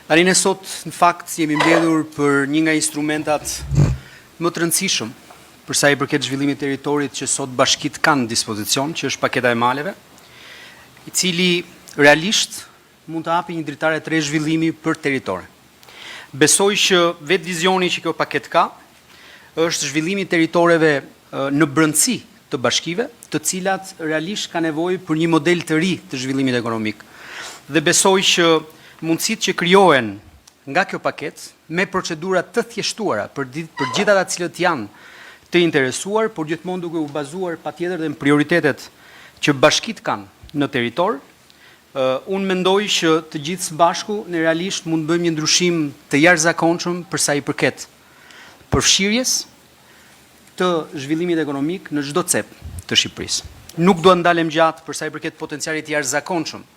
Tani ne sot në fakt jemi mbledhur për një nga instrumentat më të rëndësishëm për sa i përket zhvillimit të territorit që sot bashkitë kanë në dispozicion, që është paketa e maleve, i cili realisht mund të hapi një dritare të re zhvillimi për territore. Besoj që vetë vizioni që kjo paketë ka është zhvillimi i territoreve në brendësi të bashkive, të cilat realisht ka nevojë për një model të ri të zhvillimit ekonomik. Dhe besoj që mundësitë që krijohen nga kjo paketë me procedura të thjeshtuara për gjithë ata cilët janë të interesuar, por gjithmonë duke u bazuar patjetër dhe në prioritetet që bashkitë kanë në territor, unë mendoj që të gjithë së bashku ne realisht mund të bëjmë një ndryshim të jashtëzakonshëm për sa i përket përfshirjes të zhvillimit ekonomik në çdo cep të Shqipërisë. Nuk do të ndalem gjatë për sa i përket potencialit jashtëzakonshëm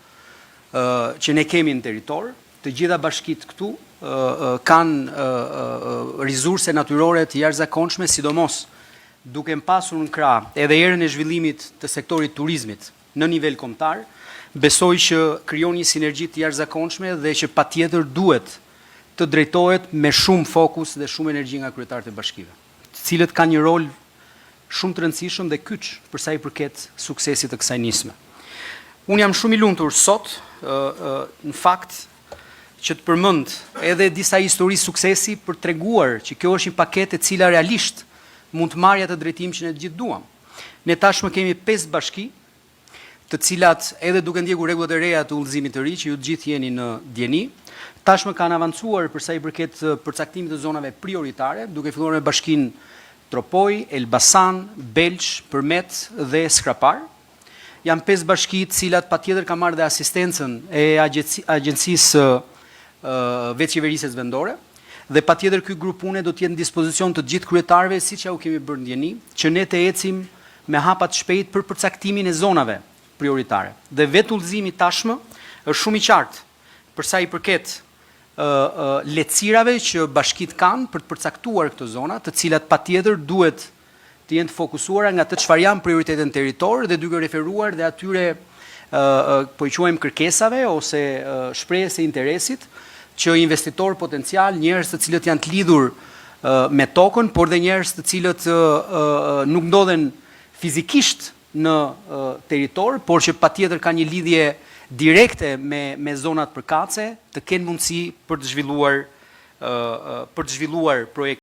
që ne kemi në territor. Të gjitha bashkitë këtu kanë rizorse natyrore të jashtëzakonshme, sidomos duke pasur në krah edhe erën e zhvillimit të sektorit turizmit në nivel kombëtar. Besoj që krijon një sinergji të jashtëzakonshme dhe që patjetër duhet të drejtohet me shumë fokus dhe shumë energji nga kryetarët e bashkive, të cilët kanë një rol shumë të rëndësishëm dhe kyç për sa i përket suksesit të kësaj nisme. Unë jam shumë i lumtur sot, në fakt, që të përmend edhe disa histori suksesi për treguar që kjo është një paketë e cila realisht mund të marrë atë drejtim që ne të gjithë duam. Ne tashmë kemi 5 bashki, të cilat edhe duke ndjekur rregullat e reja të udhëzimit të ri që ju të gjithë jeni në dieni, tashmë kanë avancuar për sa i përket përcaktimit të zonave prioritare, duke filluar me bashkinë Tropoj, Elbasan, Belç, Përmet dhe Skrapar. Janë 5 bashki të cilat patjetër kanë marrë dhe asistencën e agjencisë veçqeverisë vendore, dhe patjetër ky grup pune do të jetë në dispozicion të gjithë kryetarëve, siç ja u kemi bërë ndjeni, që ne të ecim me hapa të shpejt për përcaktimin e zonave prioritare. Dhe vetë udhëzimi tashmë është shumë i qartë për sa i përket lehtësirave që bashkitë kanë për të përcaktuar këto zona, të cilat patjetër duhet të jenë të fokusuara nga të çfarë janë prioritetet në territor dhe duke referuar dhe atyre po i quajmë kërkesave ose shprehjes së interesit që investitor potencial, njerëz të cilët janë të lidhur me tokën, por dhe njerëz të cilët nuk ndodhen fizikisht në territor, por që patjetër kanë një lidhje direkte me zonat përkatëse, të kenë mundësi për të zhvilluar projekte.